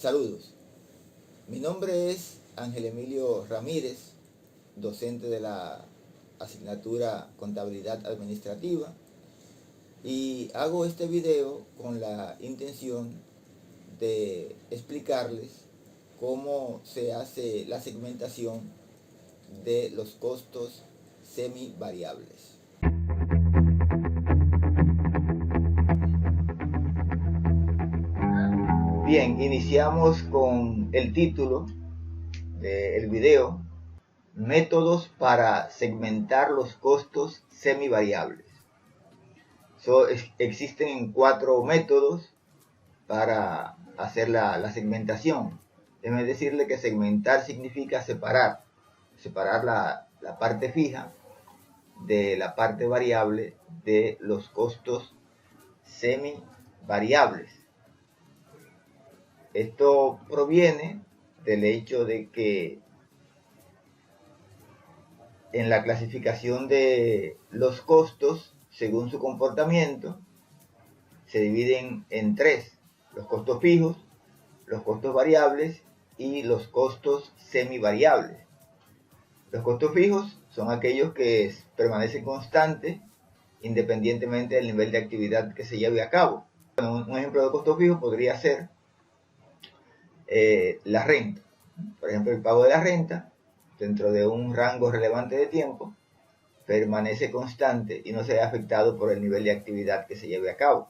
Saludos, mi nombre es Ángel Emilio Ramírez, docente de la asignatura Contabilidad Administrativa, y hago este video con la intención de explicarles cómo se hace la segmentación de los costos semivariables. Bien, iniciamos con el título del video: métodos para segmentar los costos semivariables. Existen 4 métodos para hacer la segmentación. Déjeme decirle que segmentar significa separar la parte fija de la parte variable de los costos semivariables. Esto proviene del hecho de que en la clasificación de los costos, según su comportamiento, se dividen en 3: los costos fijos, los costos variables y los costos semivariables. Los costos fijos son aquellos que permanecen constantes independientemente del nivel de actividad que se lleve a cabo. Un ejemplo de costo fijo podría ser la renta. Por ejemplo, el pago de la renta, dentro de un rango relevante de tiempo, permanece constante y no se ve afectado por el nivel de actividad que se lleve a cabo.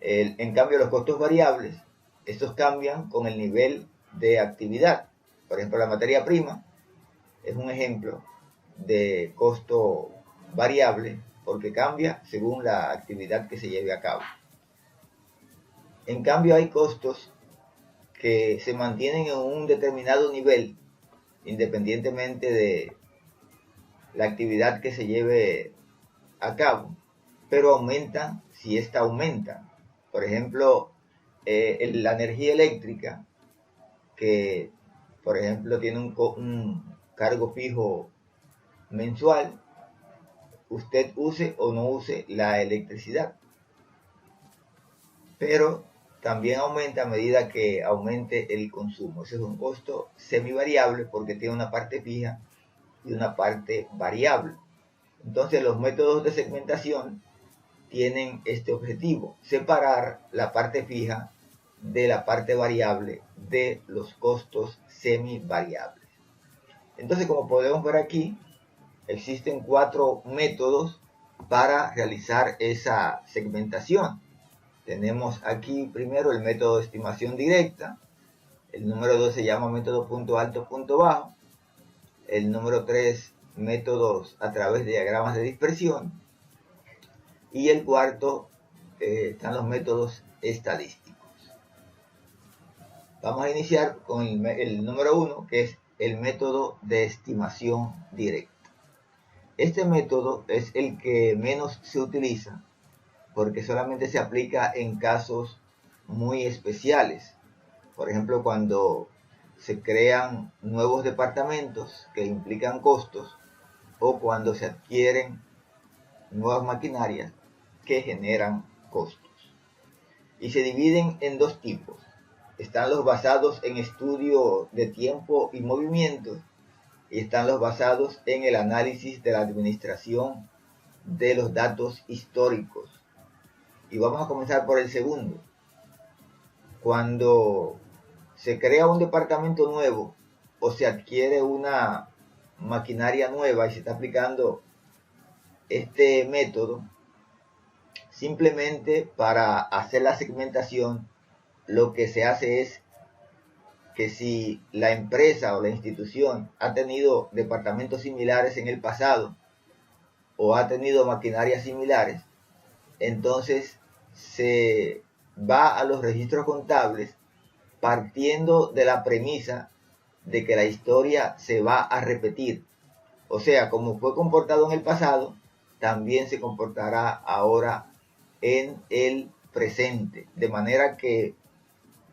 En cambio, los costos variables, estos cambian con el nivel de actividad. Por ejemplo, la materia prima es un ejemplo de costo variable porque cambia según la actividad que se lleve a cabo. En cambio, hay costos que se mantienen en un determinado nivel independientemente de la actividad que se lleve a cabo, pero aumentan si ésta aumenta. Por ejemplo, la energía eléctrica, que por ejemplo tiene un cargo fijo mensual, usted use o no use la electricidad, pero también aumenta a medida que aumente el consumo. Ese es un costo semivariable porque tiene una parte fija y una parte variable. Entonces los métodos de segmentación tienen este objetivo: separar la parte fija de la parte variable de los costos semivariables. Entonces, como podemos ver aquí, existen 4 métodos para realizar esa segmentación. Tenemos aquí primero el método de estimación directa. El número 2 se llama método punto alto, punto bajo. El número 3, métodos a través de diagramas de dispersión. Y el cuarto, están los métodos estadísticos. Vamos a iniciar con el número 1, que es el método de estimación directa. Este método es el que menos se utiliza porque solamente se aplica en casos muy especiales. Por ejemplo, cuando se crean nuevos departamentos que implican costos, o cuando se adquieren nuevas maquinarias que generan costos. Y se dividen en 2 tipos. Están los basados en estudio de tiempo y movimiento, y están los basados en el análisis de la administración de los datos históricos. Y vamos a comenzar por el segundo. Cuando se crea un departamento nuevo o se adquiere una maquinaria nueva y se está aplicando este método, simplemente para hacer la segmentación, lo que se hace es que si la empresa o la institución ha tenido departamentos similares en el pasado o ha tenido maquinarias similares, entonces se va a los registros contables partiendo de la premisa de que la historia se va a repetir. O sea, como fue comportado en el pasado, también se comportará ahora en el presente. De manera que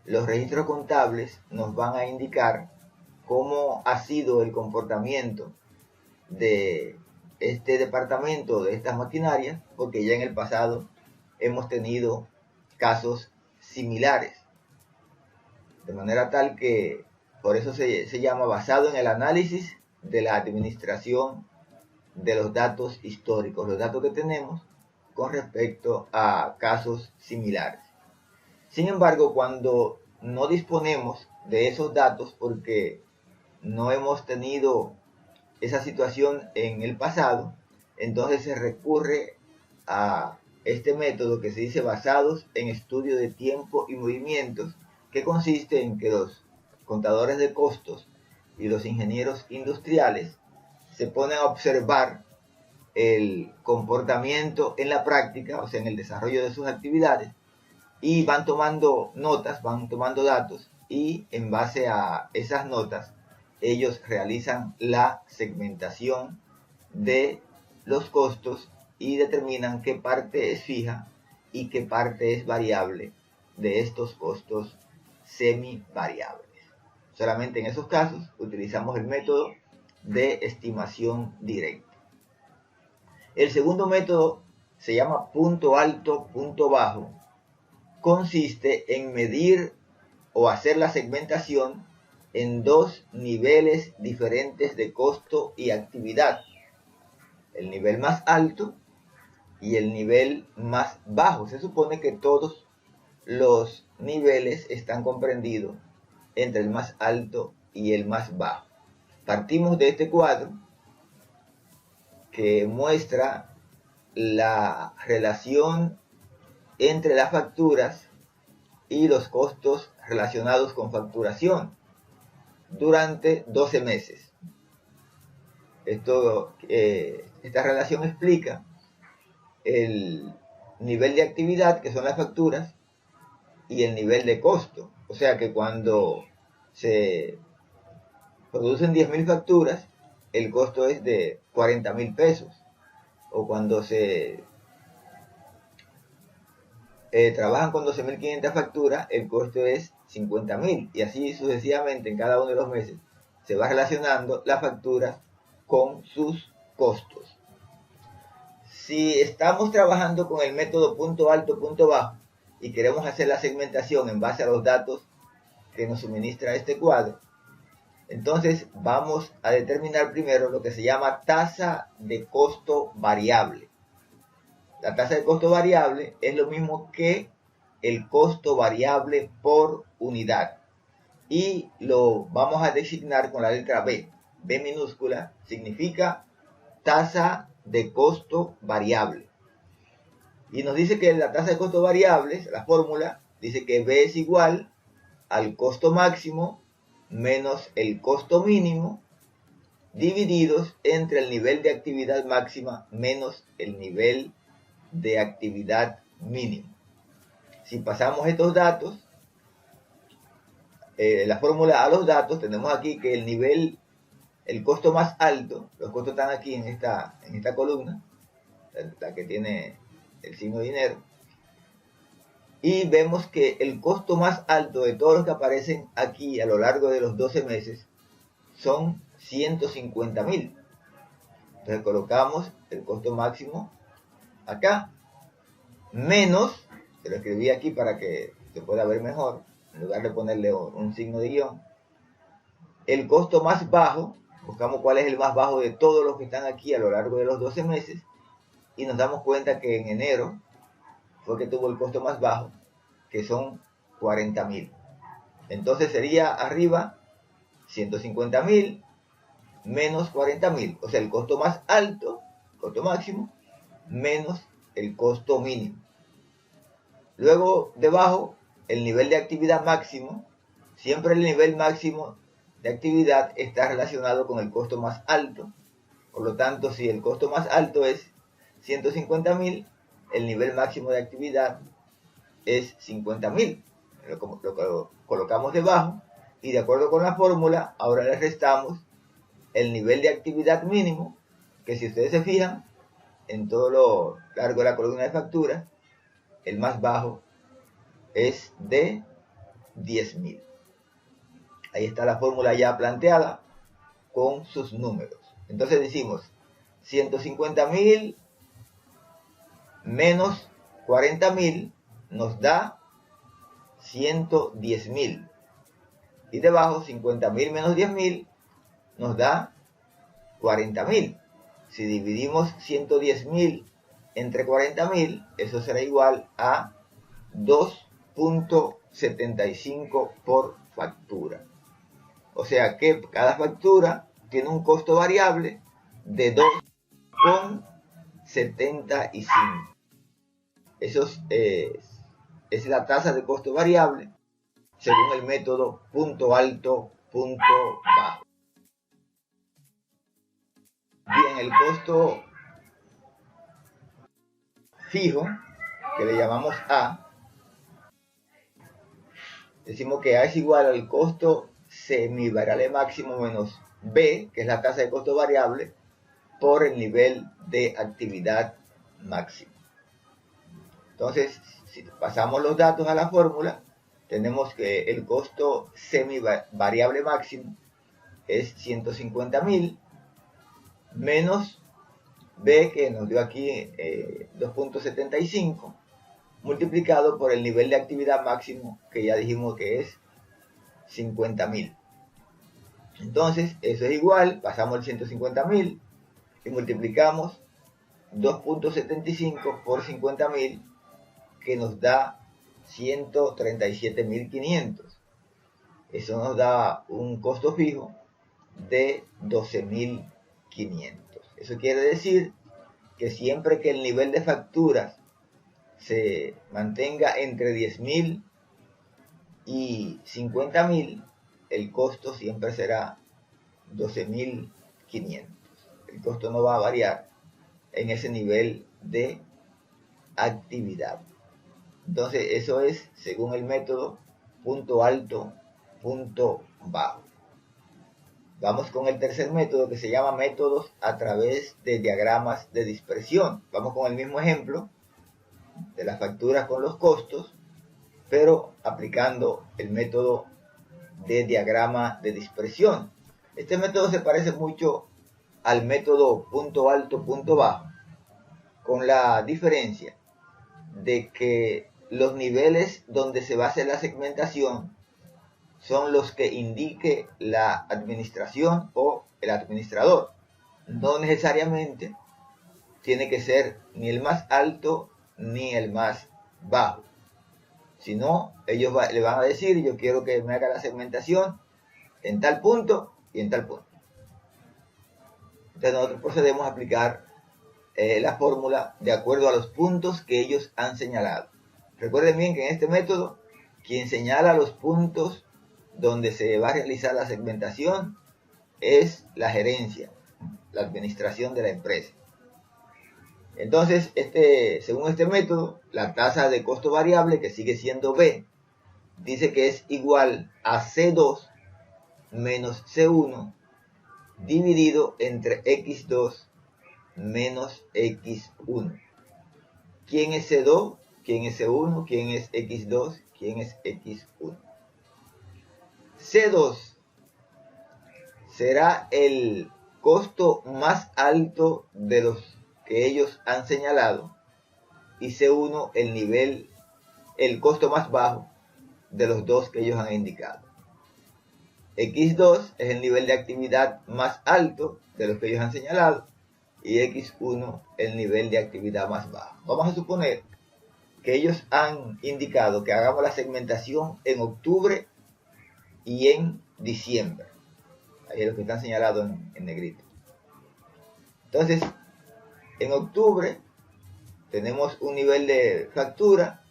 los registros contables nos van a indicar cómo ha sido el comportamiento de este departamento, de estas maquinarias, porque ya en el pasado hemos tenido casos similares. De manera tal que por eso se llama basado en el análisis de la administración de los datos históricos, los datos que tenemos con respecto a casos similares. Sin embargo, cuando no disponemos de esos datos porque no hemos tenido esa situación en el pasado, entonces se recurre a este método que se dice basados en estudio de tiempo y movimientos, que consiste en que los contadores de costos y los ingenieros industriales se ponen a observar el comportamiento en la práctica, o sea, en el desarrollo de sus actividades, y van tomando notas, van tomando datos, y en base a esas notas ellos realizan la segmentación de los costos y determinan qué parte es fija y qué parte es variable de estos costos semivariables. Solamente en esos casos utilizamos el método de estimación directa. El segundo método se llama punto alto, punto bajo. Consiste en medir o hacer la segmentación en dos niveles diferentes de costo y actividad. El nivel más alto y el nivel más bajo. Se supone que todos los niveles están comprendidos entre el más alto y el más bajo. Partimos de este cuadro que muestra la relación entre las facturas y los costos relacionados con facturación durante 12 meses. Esta relación explica el nivel de actividad, que son las facturas, y el nivel de costo. O sea que cuando se producen 10.000 facturas, el costo es de 40.000 pesos. O cuando se trabajan con 12.500 facturas, el costo es 50.000. Y así sucesivamente en cada uno de los meses se va relacionando las facturas con sus costos. Si estamos trabajando con el método punto alto, punto bajo y queremos hacer la segmentación en base a los datos que nos suministra este cuadro, entonces vamos a determinar primero lo que se llama tasa de costo variable. La tasa de costo variable es lo mismo que el costo variable por unidad y lo vamos a designar con la letra B. B minúscula significa tasa de costo variable. Y nos dice que la tasa de costo variable, la fórmula, dice que B es igual al costo máximo menos el costo mínimo divididos entre el nivel de actividad máxima menos el nivel de actividad mínimo. Si pasamos estos datos, la fórmula a los datos, tenemos aquí que el costo más alto, los costos están aquí en esta columna, la que tiene el signo de dinero, y vemos que el costo más alto de todos los que aparecen aquí a lo largo de los 12 meses son 150.000. Entonces colocamos el costo máximo acá, menos, se lo escribí aquí para que se pueda ver mejor, en lugar de ponerle un signo de guión, el costo más bajo, buscamos cuál es el más bajo de todos los que están aquí a lo largo de los 12 meses, y nos damos cuenta que en enero fue que tuvo el costo más bajo, que son 40.000. Entonces sería arriba 150.000 menos 40.000, o sea, el costo más alto, costo máximo, menos el costo mínimo. Luego, debajo, el nivel de actividad máximo. Siempre el nivel máximo de actividad está relacionado con el costo más alto. Por lo tanto, si el costo más alto es 150.000, el nivel máximo de actividad es 50.000. Lo colocamos debajo y de acuerdo con la fórmula, ahora le restamos el nivel de actividad mínimo, que si ustedes se fijan, en todo lo largo de la columna de facturas, el más bajo es de 10.000. Ahí está la fórmula ya planteada con sus números. Entonces decimos 150.000 menos 40.000 nos da 110.000. Y debajo 50.000 menos 10.000 nos da 40.000. Si dividimos 110.000 entre 40.000, eso será igual a 2.75 por factura. O sea que cada factura tiene un costo variable de 2.75. Eso es la tasa de costo variable según el método punto alto, punto bajo. Bien, el costo fijo, que le llamamos A, decimos que A es igual al costo semivariable máximo menos B, que es la tasa de costo variable, por el nivel de actividad máximo. Entonces, si pasamos los datos a la fórmula, tenemos que el costo semivariable máximo es 150.000 menos B, que nos dio aquí 2.75, multiplicado por el nivel de actividad máximo, que ya dijimos que es 50.000. Entonces, eso es igual, pasamos el 150.000 y multiplicamos 2.75 por 50.000, que nos da 137.500. Eso nos da un costo fijo de 12.500. Eso quiere decir que siempre que el nivel de facturas se mantenga entre 10.000 y 50.000, el costo siempre será 12.500. El costo no va a variar en ese nivel de actividad. Entonces, eso es según el método punto alto, punto bajo. Vamos con el tercer método, que se llama métodos a través de diagramas de dispersión. Vamos con el mismo ejemplo de las facturas con los costos, pero aplicando el método de diagrama de dispersión. Este método se parece mucho al método punto alto, punto bajo, con la diferencia de que los niveles donde se va a hacer la segmentación son los que indique la administración o el administrador. No necesariamente tiene que ser ni el más alto ni el más bajo, sino ellos le van a decir: yo quiero que me haga la segmentación en tal punto y en tal punto. Entonces nosotros procedemos a aplicar la fórmula de acuerdo a los puntos que ellos han señalado. Recuerden bien que en este método, quien señala los puntos donde se va a realizar la segmentación es la gerencia, la administración de la empresa. Entonces, según este método, la tasa de costo variable, que sigue siendo B, dice que es igual a C2 menos C1 dividido entre X2 menos X1. ¿Quién es C2? ¿Quién es C1? ¿Quién es X2? ¿Quién es X1? C2 será el costo más alto de los que ellos han señalado, y C1 el costo más bajo de los dos que ellos han indicado. X2 es el nivel de actividad más alto de los que ellos han señalado, y X1 el nivel de actividad más bajo. Vamos a suponer que ellos han indicado que hagamos la segmentación en octubre y en diciembre. Ahí es lo que están señalados en negrito. Entonces, en octubre tenemos un nivel de factura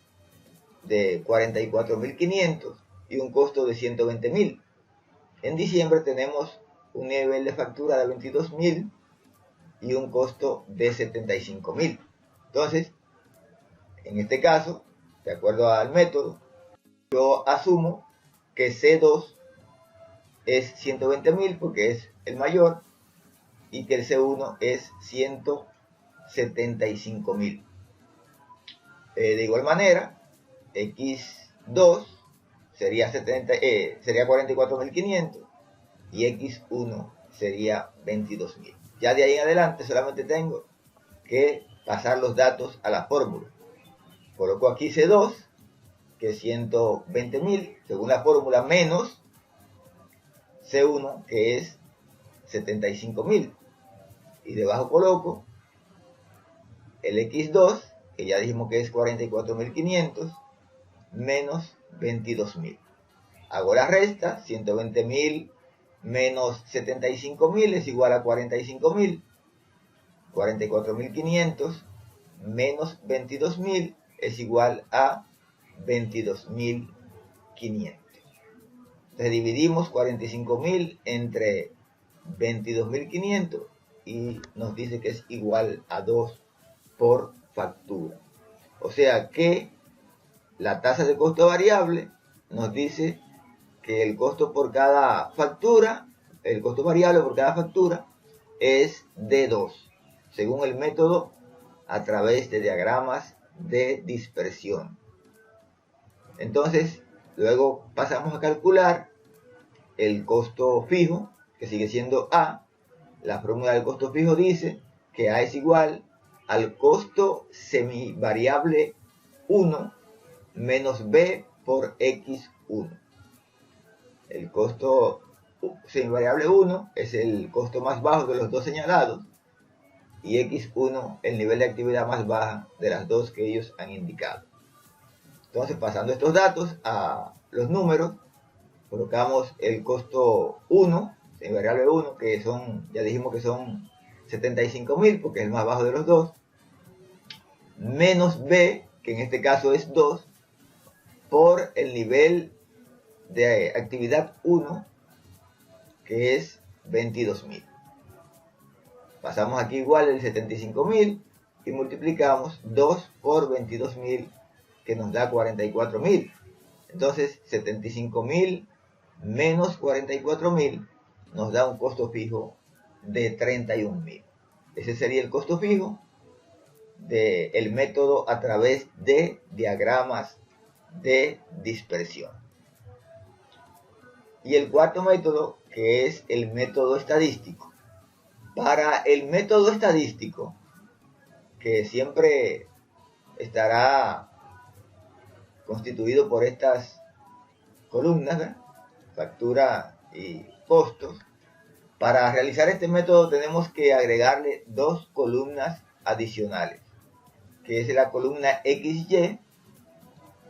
de 44.500 y un costo de 120.000. En diciembre tenemos un nivel de factura de 22.000 y un costo de 75.000. Entonces, en este caso, de acuerdo al método, yo asumo que C2 es 120.000 porque es el mayor, y que el C1 es 175.000. De igual manera, X2 sería 44.500 y X1 sería 22.000. Ya de ahí en adelante solamente tengo que pasar los datos a la fórmula. Coloco aquí C2, que es 120.000, según la fórmula, menos C1, que es 75.000. Y debajo coloco el X2, que ya dijimos que es 44.500, menos 22.000. Hago la resta, 120.000 menos 75.000 es igual a 45.000. 44.500 menos 22.000 es igual a 22.500. Entonces dividimos 45.000 entre 22.500 y nos dice que es igual a 2 por factura. O sea que la tasa de costo variable nos dice que el costo por cada factura, el costo variable por cada factura es de 2, según el método a través de diagramas de dispersión. Entonces, luego pasamos a calcular el costo fijo, que sigue siendo A. La fórmula del costo fijo dice que A es igual al costo semivariable 1 menos B por X1. El costo semivariable 1 es el costo más bajo de los dos señalados y X1 el nivel de actividad más baja de las dos que ellos han indicado. Entonces, pasando estos datos a los números, colocamos el costo 1, semivariable 1, que son, ya dijimos que son 75.000 porque es el más bajo de los dos, menos B, que en este caso es 2, por el nivel de actividad 1, que es 22.000. Pasamos aquí igual el 75.000 y multiplicamos 2 por 22.000, que nos da 44.000. Entonces 75.000 menos 44.000 nos da un costo fijo de 31.000. Ese sería el costo fijo del método a través de diagramas de dispersión. Y el cuarto método, que es el método estadístico. Para el método estadístico, que siempre estará constituido por estas columnas, ¿verdad? Factura y costos. Para realizar este método tenemos que agregarle dos columnas adicionales, que es la columna XY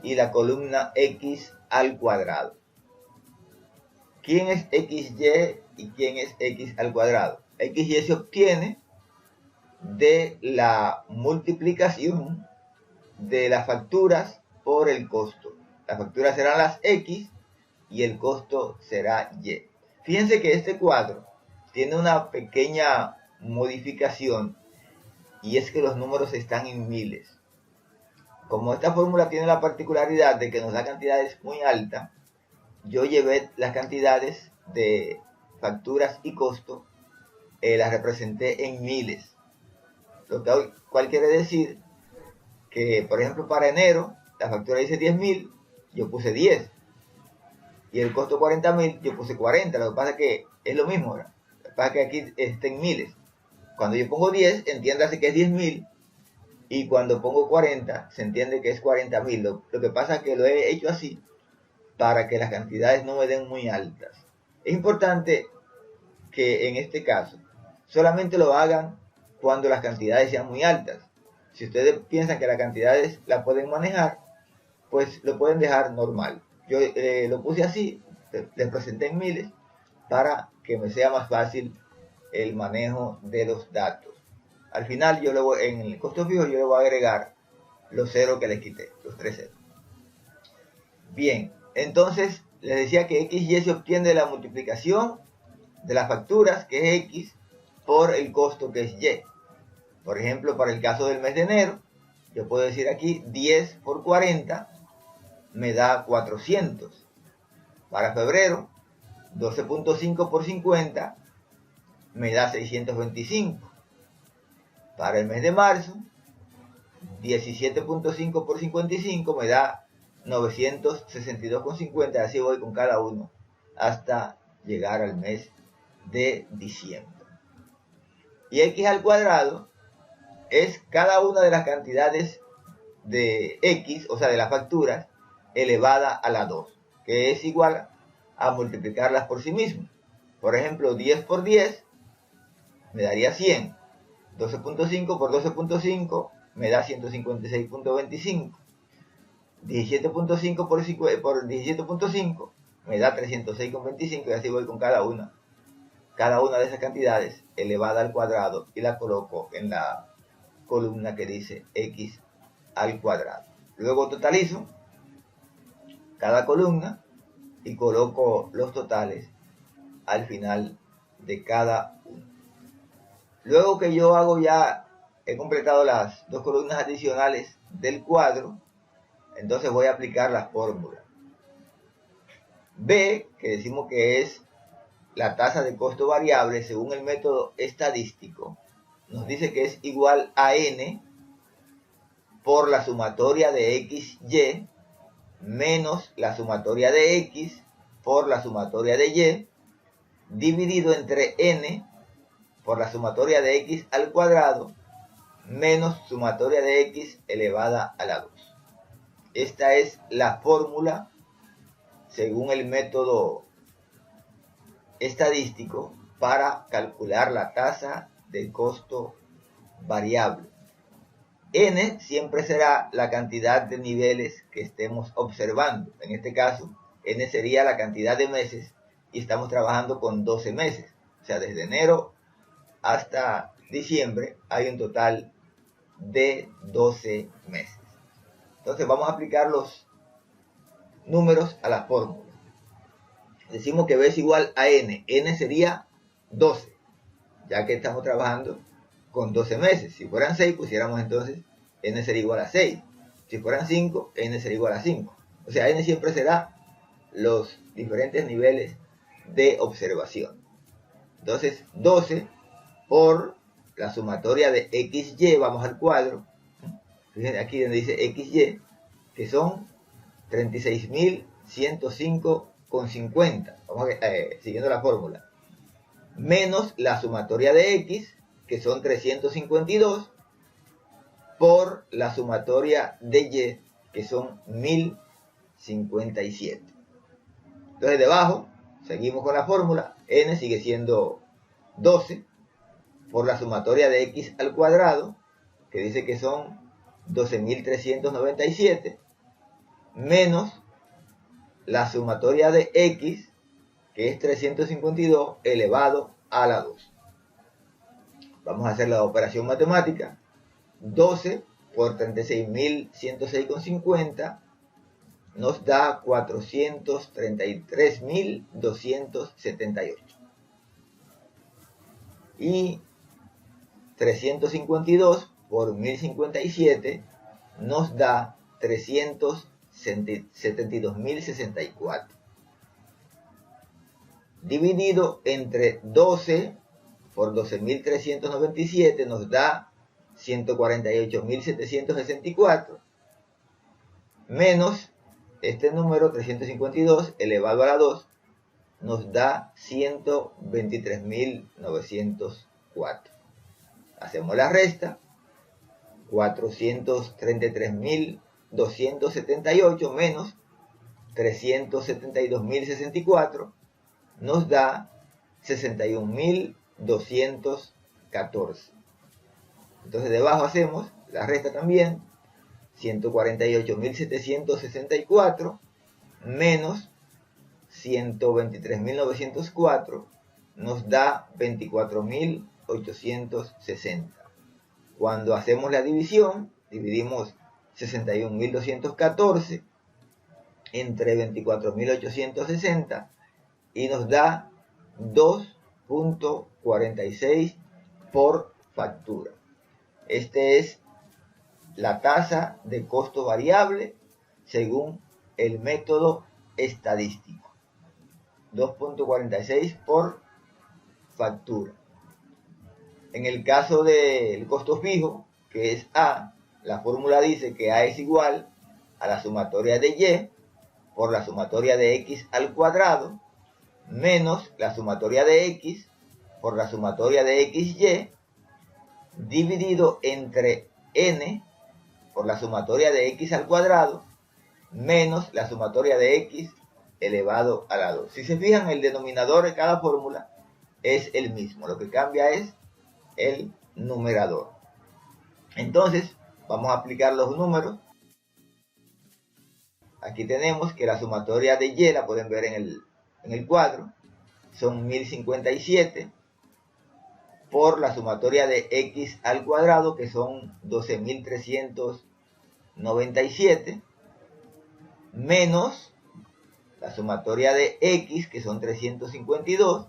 y la columna X al cuadrado. ¿Quién es XY y quién es X al cuadrado? XY se obtiene de la multiplicación de las facturas por el costo. Las facturas serán las X y el costo será Y. Fíjense que este cuadro tiene una pequeña modificación y es que los números están en miles. Como esta fórmula tiene la particularidad de que nos da cantidades muy altas, yo llevé las cantidades de facturas y costo, las representé en miles. Lo cual quiere decir que, por ejemplo, para enero, la factura dice 10.000, yo puse 10. Y el costo 40.000, yo puse 40. Lo que pasa es que es lo mismo ahora. Lo que pasa es que aquí está en miles. Cuando yo pongo 10, entiéndase que es 10.000. Y cuando pongo 40, se entiende que es 40.000. Lo que pasa es que lo he hecho así para que las cantidades no me den muy altas. Es importante que en este caso solamente lo hagan cuando las cantidades sean muy altas. Si ustedes piensan que las cantidades las pueden manejar, pues lo pueden dejar normal. Yo lo puse así, les presenté en miles para que me sea más fácil el manejo de los datos. Al final, en el costo fijo, yo le voy a agregar los ceros que les quité, los 3 ceros. Bien, entonces les decía que XY se obtiene de la multiplicación de las facturas, que es X, por el costo, que es Y. Por ejemplo, para el caso del mes de enero, yo puedo decir aquí 10 por 40 me da 400. Para febrero, 12.5 por 50 me da 625. Para el mes de marzo, 17.5 por 55 me da 962,50. Así voy con cada uno hasta llegar al mes de diciembre. Y X al cuadrado es cada una de las cantidades de X, o sea, de las facturas, elevada a la 2, que es igual a multiplicarlas por sí mismo. Por ejemplo, 10 por 10 me daría 100. 12.5 por 12.5 me da 156.25. 17.5 por 17.5 me da 306.25 y así voy con cada una de esas cantidades elevada al cuadrado y la coloco en la columna que dice x al cuadrado. Luego totalizo cada columna y coloco los totales al final de cada una. Luego que yo he completado las dos columnas adicionales del cuadro, entonces voy a aplicar la fórmula. B, que decimos que es la tasa de costo variable según el método estadístico, nos dice que es igual a n por la sumatoria de xy menos la sumatoria de x por la sumatoria de y dividido entre n por la sumatoria de x al cuadrado menos sumatoria de x elevada a la 2. Esta es la fórmula según el método estadístico para calcular la tasa de costo variable. N siempre será la cantidad de niveles que estemos observando. En este caso, N sería la cantidad de meses y estamos trabajando con 12 meses. O sea, desde enero hasta diciembre hay un total de 12 meses. Entonces vamos a aplicar los números a la fórmula. Decimos que B es igual a N. N sería 12, ya que estamos trabajando con 12 meses. Si fueran 6, pusiéramos entonces N sería igual a 6. Si fueran 5, N sería igual a 5. O sea, N siempre será los diferentes niveles de observación. Entonces, 12 por la sumatoria de XY, vamos al cuadro. Fíjense aquí donde dice XY, que son 36.105,50. Vamos siguiendo la fórmula. Menos la sumatoria de X, que son 352, por la sumatoria de Y, que son 1057. Entonces debajo, seguimos con la fórmula. N sigue siendo 12 por la sumatoria de X al cuadrado, que dice que son 12.397, menos la sumatoria de X, que es 352 elevado a la 2. Vamos a hacer la operación matemática. 12 por 36.106,50 nos da 433.278. Y 352 por 1057 nos da 372.064. Dividido entre 12 por 12.397 nos da 148.764, menos este número 352 elevado a la 2 nos da 123.904. Hacemos la resta. 433.278 menos 372.064 nos da 61.214. Entonces debajo hacemos la resta también. 148.764 menos 123.904 nos da 24.860. Cuando hacemos la división, dividimos 61.214 entre 24.860 y nos da 2.46 por factura. Este es la tasa de costo variable según el método estadístico. 2.46 por factura. En el caso del costo fijo, que es A, la fórmula dice que A es igual a la sumatoria de Y por la sumatoria de X al cuadrado menos la sumatoria de X por la sumatoria de XY dividido entre N por la sumatoria de X al cuadrado menos la sumatoria de X elevado a la 2. Si se fijan, el denominador de cada fórmula es el mismo. Lo que cambia es el numerador. Entonces, vamos a aplicar los números. Aquí tenemos que la sumatoria de Y, la pueden ver en el cuadro, son 1057 por la sumatoria de X al cuadrado, que son 12.397, menos la sumatoria de X, que son 352,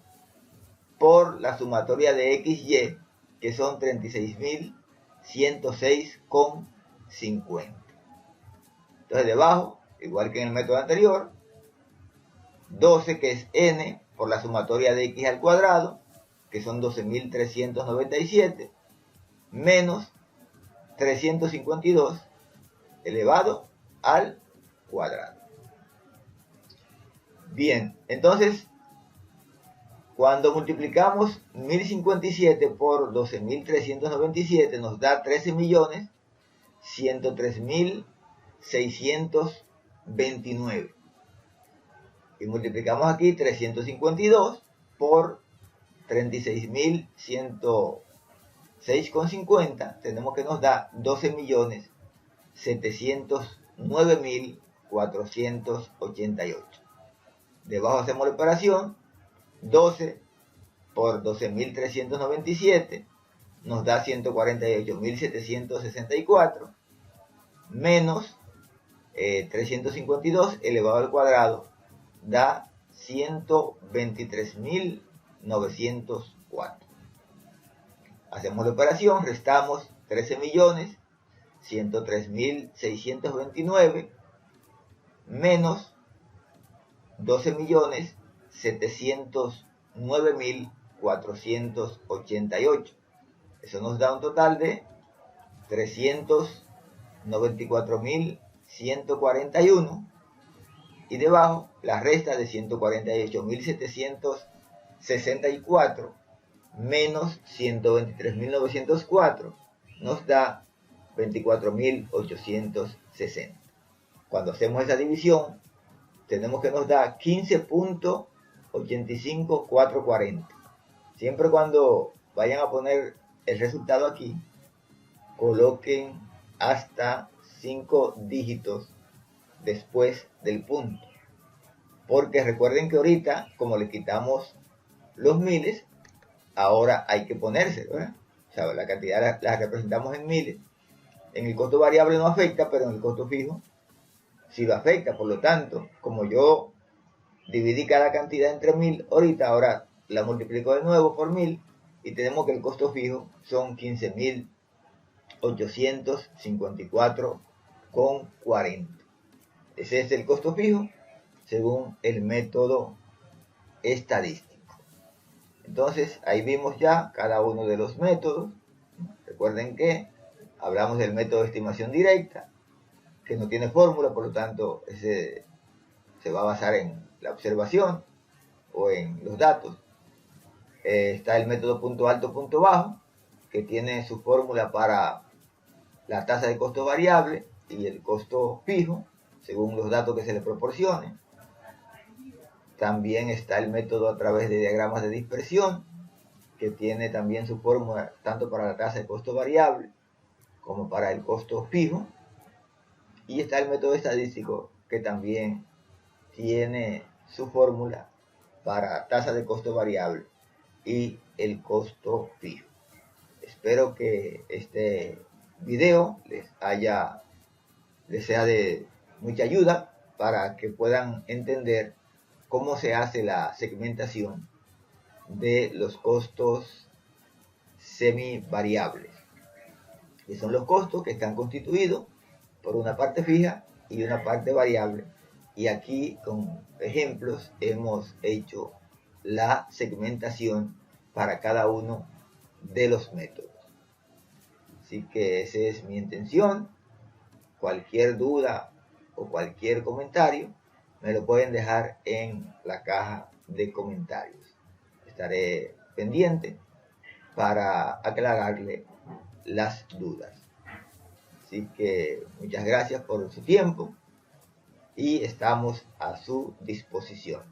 por la sumatoria de XY, que son 36.106,50. Entonces debajo, igual que en el método anterior, 12, que es n, por la sumatoria de x al cuadrado, que son 12.397, menos 352 elevado al cuadrado. Bien, entonces, cuando multiplicamos 1057 por 12.397, nos da 13.103.629. Y multiplicamos aquí 352 por 36.106,50, tenemos que nos da 12.709.488. Debajo hacemos la operación. 12 por 12.397 nos da 148.764, menos 352 elevado al cuadrado da 123.904. Hacemos la operación, restamos 13.103.629 menos 12.709.488. Eso nos da un total de 394.141. Y debajo la resta de 148.764 menos 123.904 nos da 24.860. Cuando hacemos esa división, tenemos que nos da 15.85440. Siempre cuando vayan a poner el resultado aquí, coloquen hasta 5 dígitos después del punto, porque recuerden que ahorita, como le quitamos los miles, ahora hay que ponerse, ¿verdad? O sea, la cantidad la representamos en miles. En el costo variable no afecta, pero en el costo fijo sí lo afecta. Por lo tanto, como yo dividí cada cantidad entre 1000 ahorita, ahora la multiplico de nuevo por 1000 y tenemos que el costo fijo son 15.854,40. Ese es el costo fijo según el método estadístico. Entonces ahí vimos ya cada uno de los métodos. Recuerden que hablamos del método de estimación directa, que no tiene fórmula, por lo tanto ese se va a basar en la observación o en los datos. Está el método punto alto, punto bajo, que tiene su fórmula para la tasa de costo variable y el costo fijo, según los datos que se le proporcionen. También está el método a través de diagramas de dispersión, que tiene también su fórmula tanto para la tasa de costo variable como para el costo fijo. Y está el método estadístico, que también tiene su fórmula para tasa de costo variable y el costo fijo. Espero que este video les sea de mucha ayuda para que puedan entender cómo se hace la segmentación de los costos semivariables, que son los costos que están constituidos por una parte fija y una parte variable. Y aquí con ejemplos hemos hecho la segmentación para cada uno de los métodos. Así que esa es mi intención. Cualquier duda o cualquier comentario me lo pueden dejar en la caja de comentarios. Estaré pendiente para aclararle las dudas. Así que muchas gracias por su tiempo y estamos a su disposición.